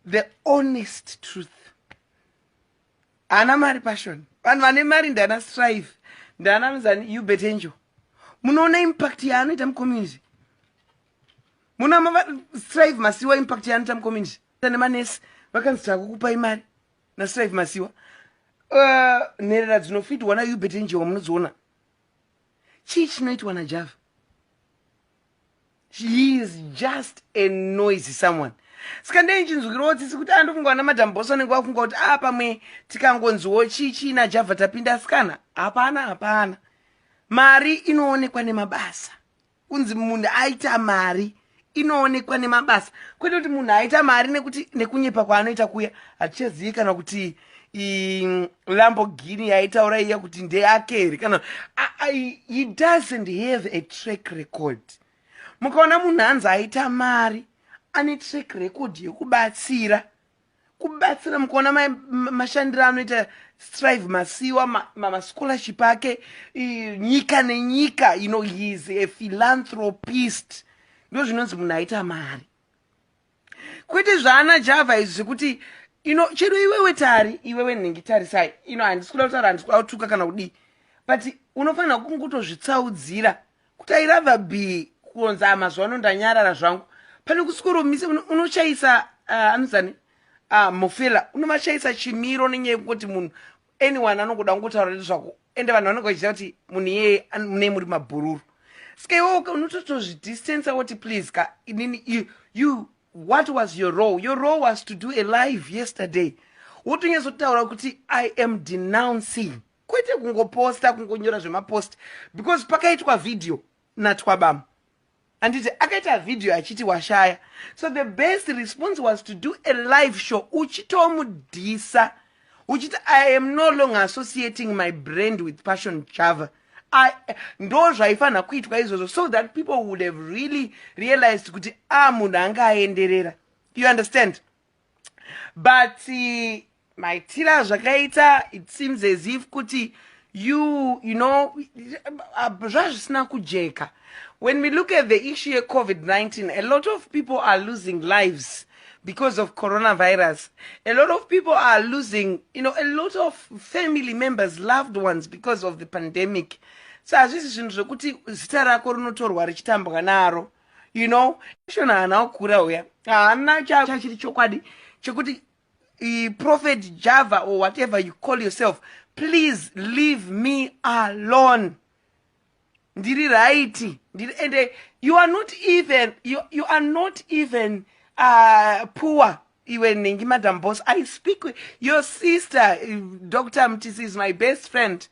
the honest truth. Ana mari passion. Vanhu vane mari ndana strive. Ndana mzani you bet angel. Munoona impact yaanoita mucommunity. Muna strive masiwa impact yaanoita mucommunity. Tane manesi vakanzi takukupai mari na strive masiwa. Nherera dzinofitwa na you bet angel munodziona. Chii chinoitwa na Java? He is just a noisy someone. Skandei chinzukiro tsisi kuti andofunga na Madam Boss anenge wafunga kuti pamwe tikangonziwo chichi na Java tapinda skana. Hapana. Mari inoonekwa nemabasa. Kunzi munhu aita mari inoonekwa nemabasa. Kwete kuti munhu aita mari nekuti nekunyepa kwaanoita kuya hatichazivi kana kuti Lamborghini yaitaura iya kuti ndeyake kana he doesn't have a track record. Mukaona munhu anzi aita mari ane track record yekubatsira mukaona mashandiro anoita strive masiwa scholarship ake nyika nenyika he is a philanthropist. Ndo zvinonzi munhu aita mari. Kwete zvaana Java izvi zvekuti chero iwewe tari iwewe nhengi tarisai handisi kuda kutaura handisi kuda kutuka kana kudii but unofanira kungotozvitsaudzira kuti I rather be kuonza mazuva ano ndanyarara zvangu pane kusikurumise unochaisa anozani mufela unomashayisa chimiro nenyaya yekuti munhu anyone anongoda kungotaura zvako ende vanhu vanenge vachiziva kuti munhu iyeye mune muri mabhururu saka iwewe unototozvidistance kuti please ka inini you what was your role? Your role was to do a live yesterday. Wotonyazotaura kuti I am denouncing. Kwete kungoposta kungonyora zvemapost because pakaitwa video natwabam. Anditi akaita video achiti washaya. So the best response was to do a live show uchitomudhisa. Uchita I am no longer associating my brand with Passion Java. Ndo zvaifana kuitwa izvozvo so that people would have really realized kuti munhu anga aenderera. You understand? But maitira zvakaita it seems as if kuti you know zvazvisina kujeka. When we look at the issue of COVID-19, a lot of people are losing lives because of coronavirus. A lot of people are losing, a lot of family members, loved ones because of the pandemic. So hazvisi zvinhu zvekuti zita rako rinotorwa richitambwa naro. Shona hana okura uya. Hana chachiri chokwadi chekuti Prophet Java or whatever you call yourself, please leave me alone. Ndiri right. And you are not even poor. Even Nengi Madam Boss, I speak with your sister, Dr. Mtisi is my best friend.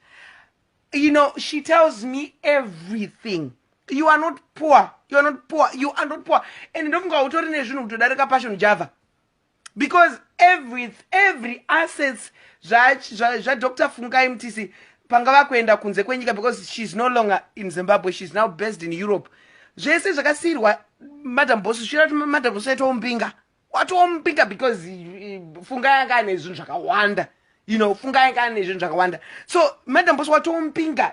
She tells me everything. You are not poor. You are not poor. You are not poor. And don't go to the Passion Java. Because every assets that Dr. Fungai Mtisi pangava kuenda kunze kwenyika because she's no longer in Zimbabwe. She's now based in Europe. Zvese zvakasirwa Madam Boss. Madam Boss atombinga. Watombinga because Fungai anga ane zvinhu zvakawanda. Fungai anga ane zvinhu zvakawanda. So Madam Boss watombinga.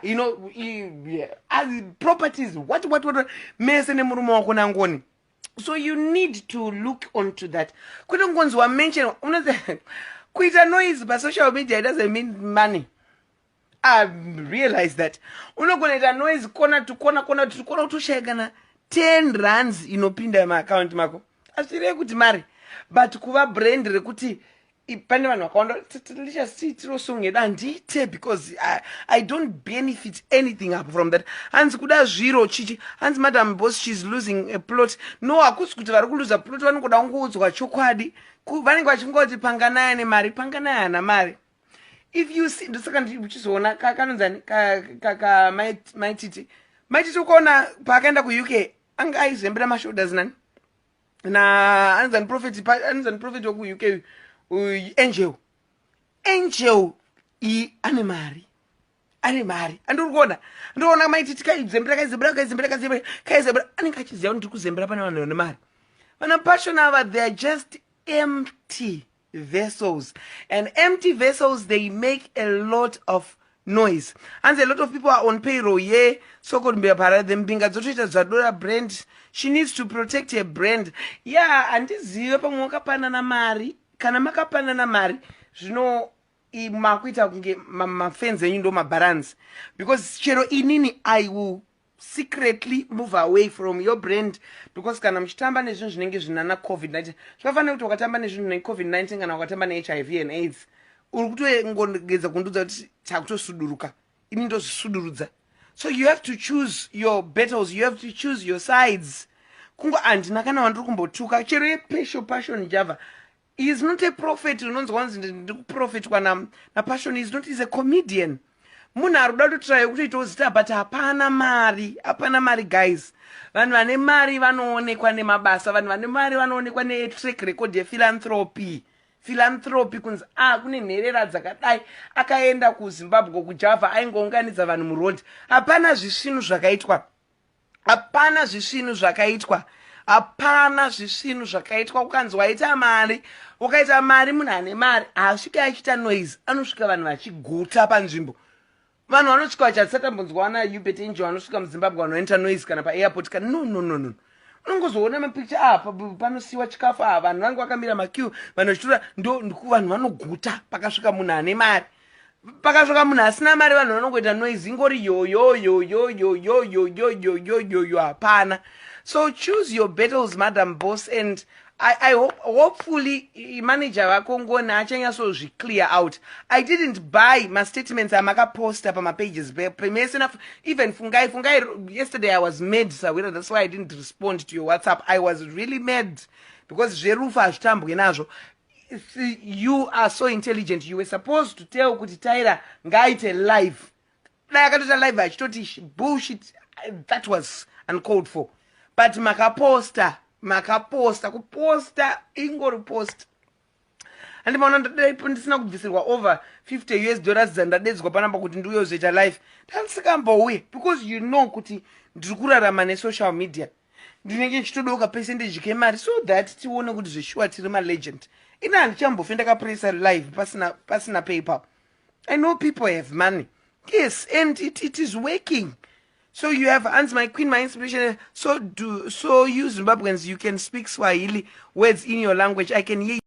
Properties. What mese nemurume wako nangoni. So you need to look onto that. Kuita ngonzwa mention kuita noise by social media doesn't mean money. I've realized that. Unogonaita noise corner to corner kutoshayikana 10 rands inopinda account mako. Asire kuti mari. But kuva brand rekuti pane vanhu vakawanda tichasungeda ndite because I don't benefit anything up from that. Hanzi kuda zviro chichi. Hanzi Madam Boss she's losing a plot. No, hakusi kuti vari kuluza plot vanogoda kungoudzwa chokwadi. Vanenge vachingoti panganaya nemari, panganaya hana mari. If you see, ndosaka ndichizoona kanonzani maititi ukaona paakaenda kuUK anga aizembera mashoulders nani na anzani prophet woku UK angel ane mari andikuona maititi kaizembera anenge achiziva kuti ndiri kuzembera pane vanhu vane mari. Vana Passion ava they are just empty vessels, and empty vessels they make a lot of noise. And a lot of people are on payroll, yeah, so-called mbinga dzotoita zvadora brand. She needs to protect her brand. Yeah, handizive pamwe wakapanana mari kana makapanana mari zvino makuita kunge mafenzi enyu ndo mabalance, because chero inini I will secretly move away from your brand, because kana muchitamba nezvinhu zvinenge zvinana covid-19 zvakafanira kuti wakatamba nezvinhu ne-covid-19 kana wakatamba ne-HIV and AIDS uri kutongogedza kundudza kuti takutosuduruka, ini ndozvisudurudza. So you have to choose your battles, you have to choose your sides. Kungo handina kana wandiri kumbotuka chero yepesho passion java. He is not a prophet unonzwa wanzi ndikuprofitwa napassion. He is not, he's a comedian. Munhu ari kuda kutotraye kutoitawo zita but hapana mari guys. Vanhu vane mari vanoonekwa nemabasa, vanhu vane mari vanoonekwa netrack record yephilanthropy. Philanthropy kunzi kune nherera dzakadai akaenda kuZimbabwe kujava aingounganidza vanhu muroad. Hapana zvisvinu zvakaitwa, hapana zvisvinu zvakaitwa, hapana zvisvinu zvakaitwa. Kukanzi waita mari, ukaita mari, munhu ane mari haasvika achiita noise, anosvika vanhu vachiguta panzvimbo. Vanhu vanosvika vachatambonzwa naUbert Angel vanosvika muZimbabwe vanoita noise kana paairport kana no. Unongozoona mapicha apa panosiwa chikafu vanhu vangu vakamira maqueue, vanhu vachitora vanhu vanoguta pakasvika munhu ane mari. Pakasvika munhu asina mari vanhu vanongoita noise ingori yo hapana. So choose your battles, Madam Boss, and I hope, hopefully manager wako ngoni achanyatso clear out. I didn't buy my statements amakaposta pa my pages even fungai yesterday I was mad, Sawira, that's why I didn't respond to your WhatsApp. I was really mad because zverufa hazvitambwe nazvo. You are so intelligent. You were supposed to tell kuti Tyra ngaite live. Dai akatoita live achitoti bullshit, that was uncalled for. But makaposta kuposta ingori post. Handimaona ndisina kubvisirwa over $50 dzandadedzwa panapa kuti ndiuye uzoita live. Ndandisingambouye because you know kuti ndiri kurarama nesocial media. Ndinenge ndichitodoka percentage kemari so that tione kuti zveshuwa tiri malegend. Ina handichambofe ndakapresa live pasina PayPal. I know people have money. Yes, and it is working. So you have Hans, my queen, my inspiration. So you Zimbabweans, you can speak Swahili words in your language. I can hear you.